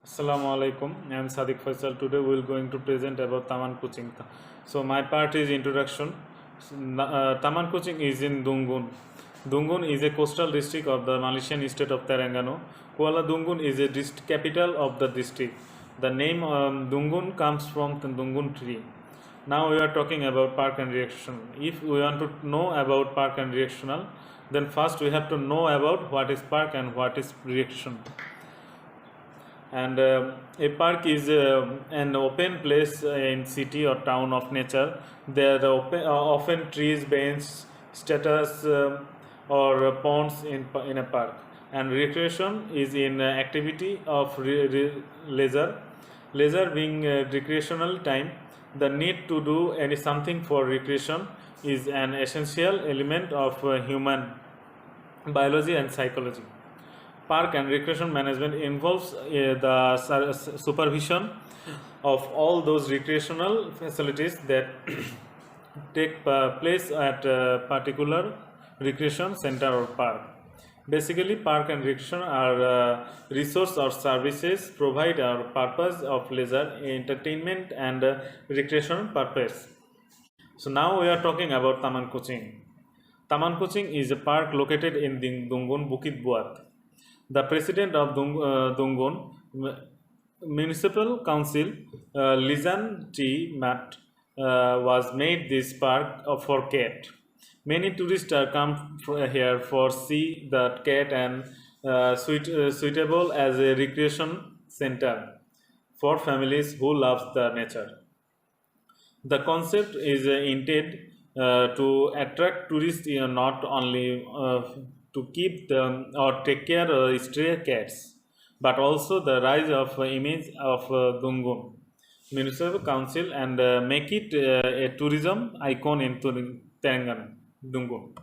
Assalamu alaikum. I am Sadiq Faisal. Today we will going to present about Taman Kuching. So my part is introduction. Taman Kuching is in Dungun. Dungun is a coastal district of the Malaysian state of Terengganu. Kuala Dungun is a capital of the district. The name Dungun comes from the Dungun tree. Now we are talking about park and recreational. If we want to know about park and recreational, then first we have to know about what is park and what is recreation. And a park is an open place in city or town of nature. There are often trees, benches, status or ponds in a park. And recreation is in activity of leisure. Leisure being recreational time, the need to do something for recreation is an essential element of human biology and psychology. Park and recreation management involves the supervision of all those recreational facilities that take place at a particular recreation center or park. Basically, park and recreation are resource or services provide our purpose of leisure, entertainment and recreation purpose. So now we are talking about Taman Kuching. Taman Kuching is a park located in Dungun, Bukit Buat. The president of Dungun Municipal Council, Lizan T. Matt, was made this park for cat. Many tourists come here for see the cat and suitable as a recreation center for families who loves the nature. The concept is intended to attract tourists, not only to keep them or take care of stray cats, but also the rise of image of Dungun Municipal Council and make it a tourism icon in Terengganu, Dungun.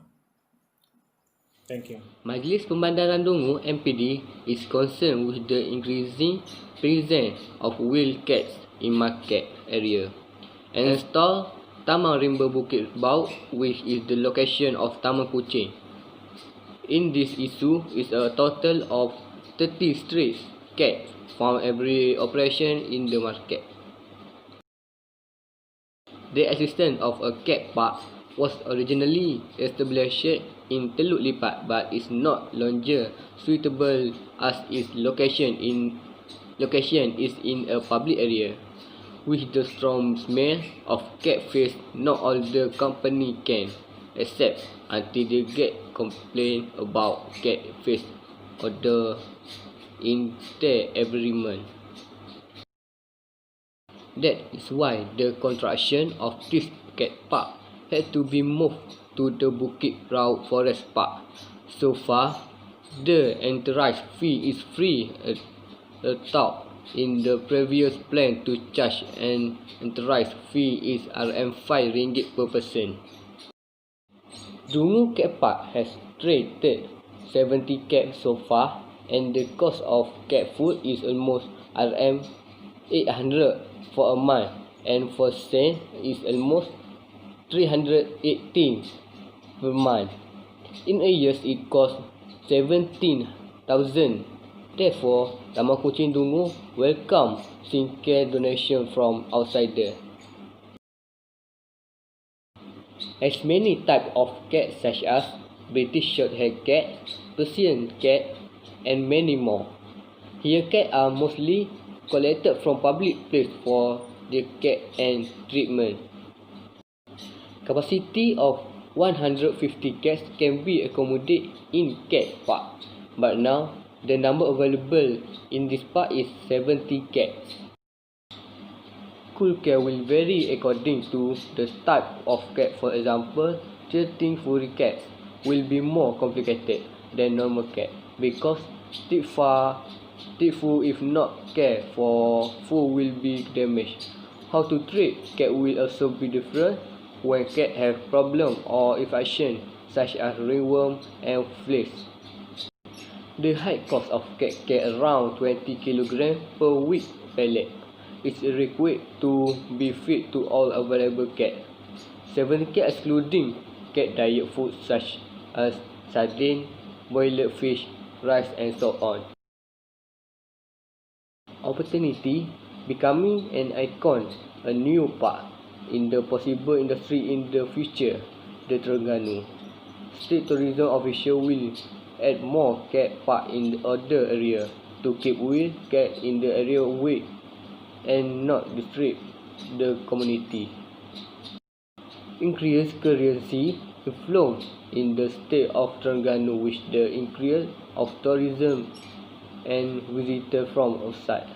Thank you. Majlis Pembandaran Dungu (MPD) is concerned with the increasing presence of wild cats in market area and install Taman Rimba Bukit Bau, which is the location of Taman Kuching. In this issue is a total of 30 stray cats found every operation in the market. The existence of a cat park was originally established in Teluk Lipat but is not longer suitable as its location is in a public area. With the strong smell of cat face, not all the company can accept until they get complaint about cat face odor in their every month. That is why the construction of this cat park had to be moved to the Bukit Rao Forest Park. So far, the entrance fee is free, thought in the previous plan to charge an entrance fee is RM5 ringgit per person. Dungu Cat Park has treated 70 cats so far, and the cost of cat food is almost RM800 for a month, and for sale is almost 318 per month. In a year, it costs 17,000. Therefore, Taman Kuching Dungu welcome skincare donation from outsider. Has many types of cats such as British Shorthair cat, Persian cat, and many more. Here, cats are mostly collected from public places for their care and treatment. Capacity of 150 cats can be accommodated in cat park, but now the number available in this park is 70 cats. Cool care will vary according to the type of cat. For example, treating furry cats will be more complicated than normal cat because thick fur if not cared for fur will be damaged. How to treat cat will also be different when cat have problem or infection such as ringworm and fleas. The high cost of cat care around 20 kg per week pellet is required to be fed to all available cats. 7 cats excluding cat diet food such as sardine, boiled fish, rice and so on. opportunity, becoming an icon, a new part in the possible industry in the future. The Terengganu State Tourism Official will add more cat park in the other area to keep wild cat in the area away and not disturb the community. Increase currency inflow in the state of Terengganu with the increase of tourism and visitors from outside,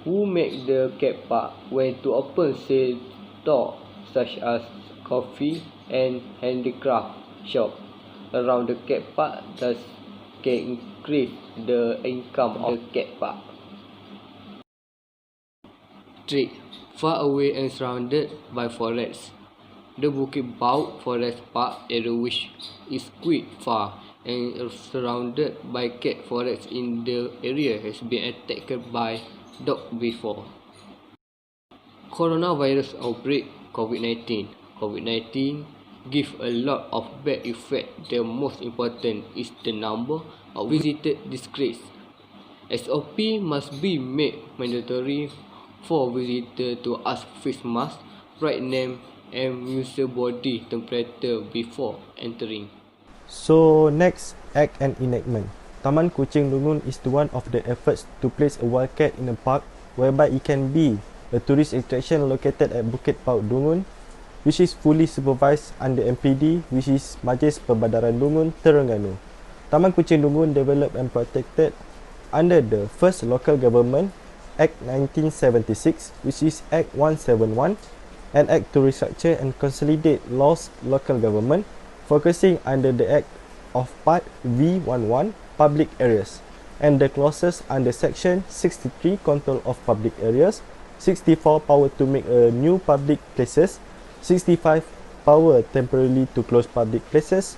who make the cat park when to open sale stores such as coffee and handicraft shop around the cat park, thus can increase the income of the cat park. 3. Far away and surrounded by forests. The Bukit Bauk Forest Park area, which is quite far and surrounded by cat forests in the area, has been attacked by dogs before. Coronavirus outbreak COVID-19. COVID-19 give a lot of bad effect. The most important is the number of visitors decrease. SOP must be made mandatory for visitors to ask face mask, right name, and measure body temperature before entering. So next, act and enactment. Taman Kuching Lungun is one of the efforts to place a wildcat in a park whereby it can be a tourist attraction located at Bukit Bauk Lungun, which is fully supervised under MPD, which is Majlis Perbadaran Lungun, Terengganu. Taman Kuching Lungun developed and protected under the first local government Act 1976, which is Act 171, and Act to restructure and consolidate laws local government, focusing under the Act of Part V11 public areas, and the clauses under Section 63 control of public areas, 64 power to make a new public places, 65 power temporarily to close public places,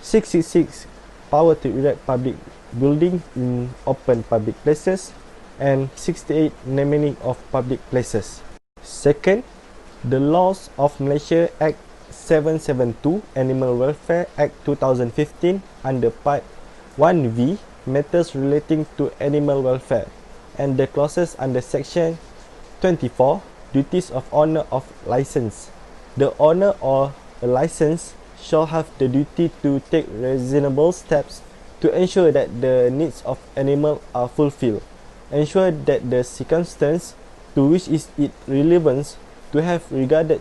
66 power to erect public building in open public places, and 68 naming of public places. Second, the laws of Malaysia Act 772 Animal Welfare Act 2015 under Part 1V matters relating to animal welfare, and the clauses under Section 24 duties of owner of license. The owner or a license shall have the duty to take reasonable steps to ensure that the needs of animal are fulfilled, ensure that the circumstance to which is it relevance to have regarded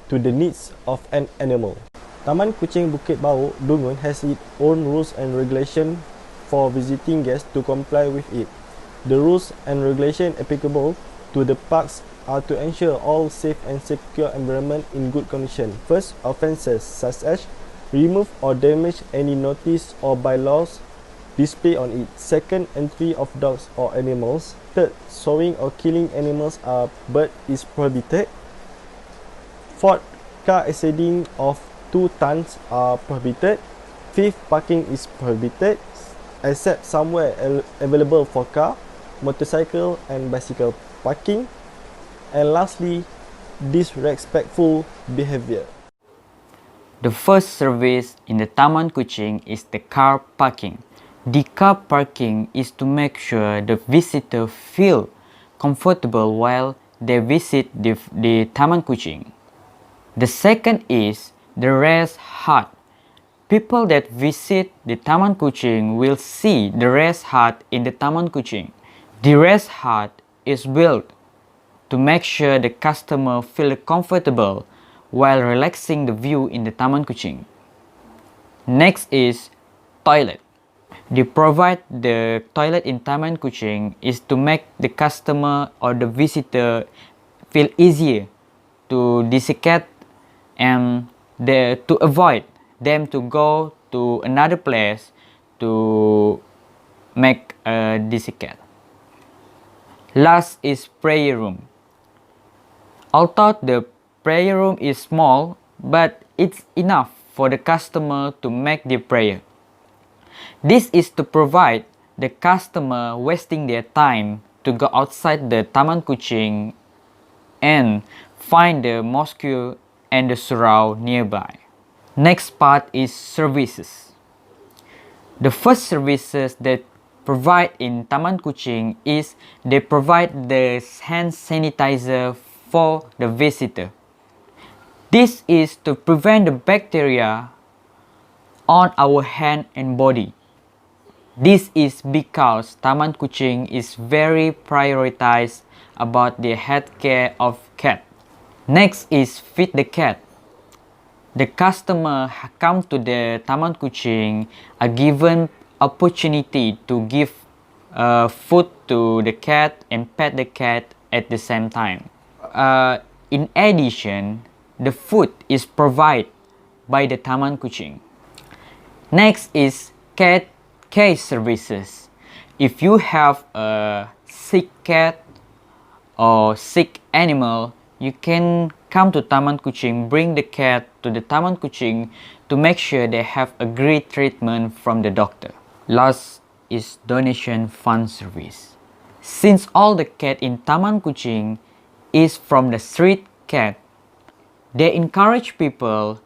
to the needs of an animal. Taman Kuching Bukit Bauk Lungun has its own rules and regulation for visiting guests to comply with it. The rules and regulation applicable to the parks are to ensure all safe and secure environment in good condition. First, offences such as remove or damage any notice or bylaws display on it. Second, entry of dogs or animals. Third, sawing or killing animals or bird is prohibited. Fourth, car exceeding of 2 tons are prohibited. Fifth, parking is prohibited except somewhere available for car, motorcycle and bicycle parking. And lastly, disrespectful behavior. The first service in the Taman Kuching is the car parking. The car parking is to make sure the visitor feel comfortable while they visit the Taman Kuching. The second is the rest hut. People that visit the Taman Kuching will see the rest hut in the Taman Kuching. The rest hut is built to make sure the customer feel comfortable while relaxing the view in the Taman Kuching. Next is toilet. They provide the toilet in Taman Kuching is to make the customer or the visitor feel easier to defecate and to avoid them to go to another place to make a defecate. Last is prayer room. Although the prayer room is small, but it's enough for the customer to make their prayer. This is to provide the customer wasting their time to go outside the Taman Kuching and find the mosque and the surau nearby. Next part is services. The first services that provide in Taman Kuching is they provide the hand sanitizer for the visitor. This is to prevent the bacteria on our hand and body. This is because Taman Kuching is very prioritized about the health care of cat. Next is feed the cat. The customer come to the Taman Kuching are given opportunity to give food to the cat and pet the cat at the same time. In addition, the food is provided by the Taman Kuching. Next is cat care services. If you have a sick cat or sick animal, you can come to Taman Kuching, bring the cat to the Taman Kuching to make sure they have a great treatment from the doctor. Last is donation fund service. Since all the cat in Taman Kuching is from the street cat, they encourage people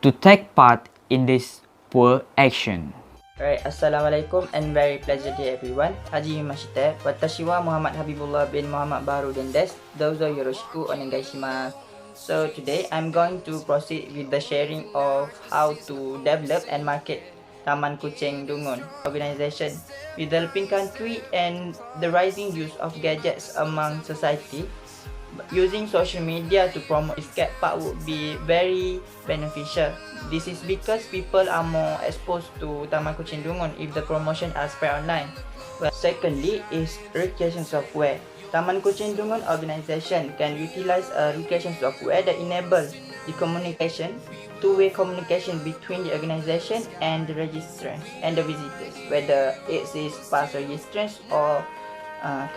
to take part in this poor action. Alright, Assalamualaikum and very pleasure day everyone. Haji Mashite, watashi wa Muhammad Habibullah bin Muhammad Baru Dendes, dozo yoroshiku onegaishimasu. So today I'm going to proceed with the sharing of how to develop and market Taman Kuching Dungun organization. With the developing country and the rising use of gadgets among society, using social media to promote this cat park would be very beneficial. This is because people are more exposed to Taman Kuching Dungun if the promotion are spread online. Well, secondly is recreation software. Taman Kuching Dungun organization can utilize a recreation software that enables the communication, two-way communication between the organization and the registrants and the visitors, whether it is past registrants or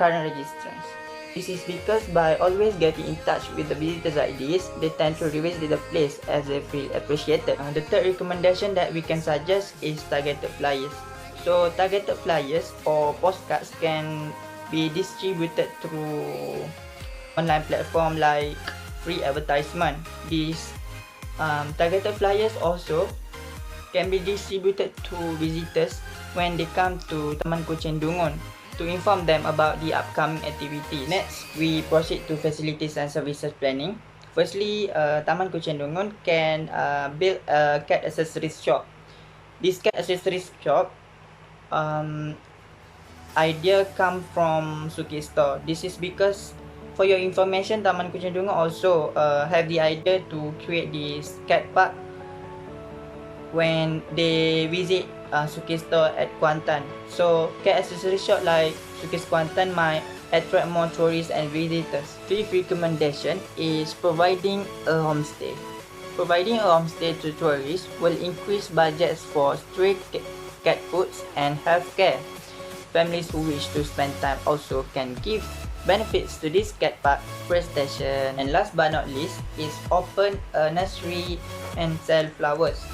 current registrants. This is because by always getting in touch with the visitors like this, they tend to revisit the place as they feel appreciated. The third recommendation that we can suggest is targeted flyers. So targeted flyers or postcards can be distributed through online platform like free advertisement. These targeted flyers also can be distributed to visitors when they come to Taman Kuching Dungun to inform them about the upcoming activity. Next, we proceed to facilities and services planning. Firstly, Taman Kuching Dungun can build a cat accessories shop. This cat accessories shop idea come from Suki Store. This is because, for your information, Taman Kuching Dungun also have the idea to create this cat park when they visit Suki Store at Kuantan. So cat accessory shop like Suki's Kuantan might attract more tourists and visitors. Fifth recommendation is providing a homestay. Providing a homestay to tourists will increase budgets for stray cat foods and healthcare. Families who wish to spend time also can give benefits to this cat park prestation. And last but not least is open a nursery and sell flowers.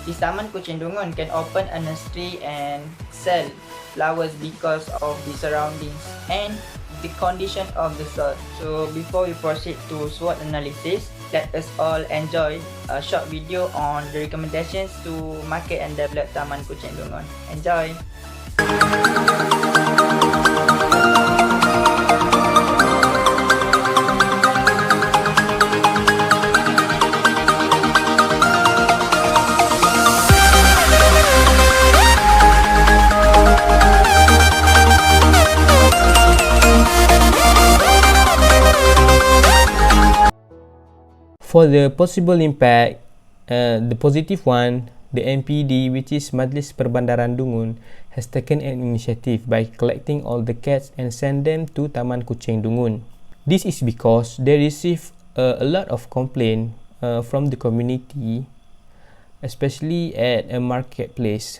This Taman Kuching Dungun can open a nursery and sell flowers because of the surroundings and the condition of the soil. So before we proceed to SWOT analysis, let us all enjoy a short video on the recommendations to market and develop Taman Kuching Dungun. Enjoy! For the possible impact, the positive one, the MPD, which is Majlis Perbandaran Dungun, has taken an initiative by collecting all the cats and send them to Taman Kuching Dungun. This is because they receive a lot of complaint from the community, especially at a marketplace.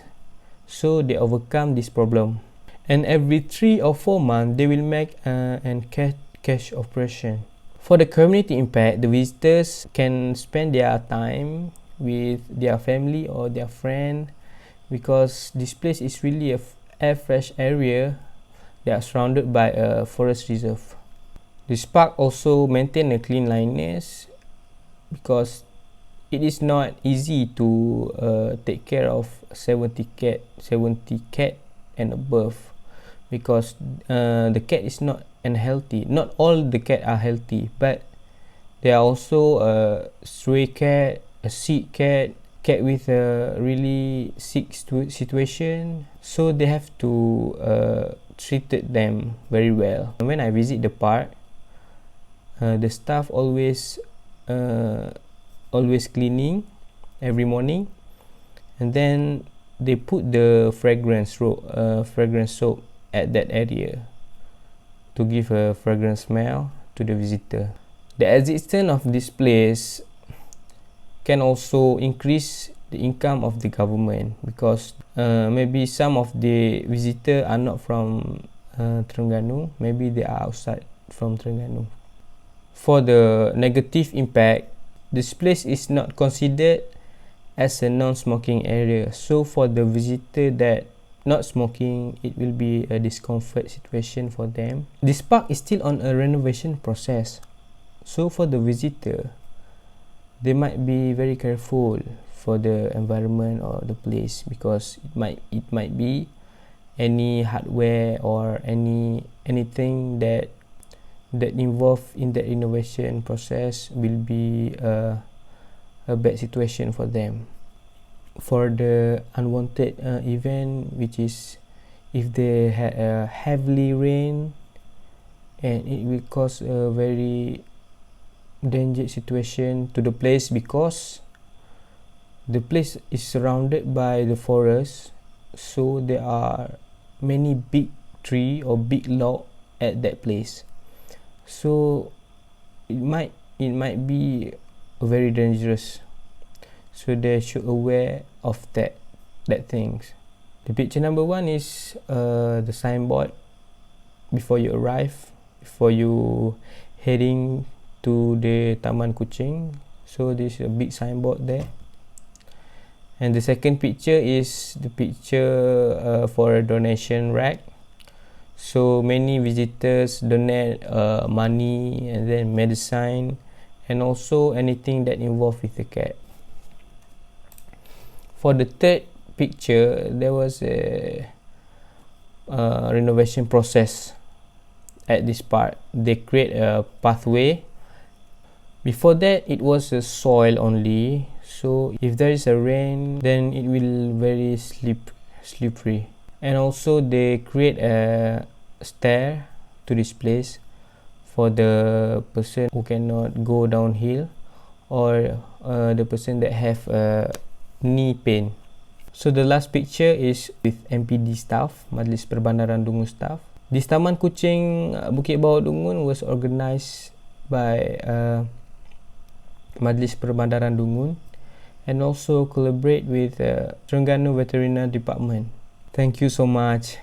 So they overcome this problem. And every 3 or 4 months, they will make an cash operation. For the community impact, the visitors can spend their time with their family or their friend, because this place is really a fresh area. They are surrounded by a forest reserve. This park also maintain a cleanliness, because it is not easy to take care of 70 cat and above, because the cat is not unhealthy. Not all the cat are healthy, but there are also a stray cat, a sick cat, cat with a really sick situation, so they have to treated them very well. When I visit the park, the staff always cleaning every morning, and then they put the fragrance soap at that area to give a fragrant smell to the visitor. The existence of this place can also increase the income of the government, because maybe some of the visitors are not from Terengganu, maybe they are outside from Terengganu. For the negative impact, this place is not considered as a non-smoking area, so for the visitor that not smoking, it will be a discomfort situation for them. This park is still on a renovation process, so for the visitor, they might be very careful for the environment or the place, because it might be any hardware or anything that involved in the innovation process will be a bad situation for them. For the unwanted event, which is if they had a heavily rain, and it will cause a very dangerous situation to the place, because the place is surrounded by the forest, so there are many big tree or big log at that place, so it might be very dangerous, so they should aware of that things. The picture number 1 is the signboard before you arrive, before you heading to the Taman Kuching. So this is a big signboard there. And the second picture is the picture for a donation rack. So many visitors donate money and then medicine, and also anything that involved with the cat. For the third picture, there was a renovation process at this part. They create a pathway. Before that, it was a soil only, so if there is a rain, then it will very slippery. And also they create a stair to this place for the person who cannot go downhill, or the person that have knee pain. So the last picture is with MPD staff, Majlis Perbandaran Dungun staff. This Taman Kuching Bukit Bawah Dungun was organized by Majlis Perbandaran Dungun, and also collaborate with Terengganu Veterinary Department. Thank you so much.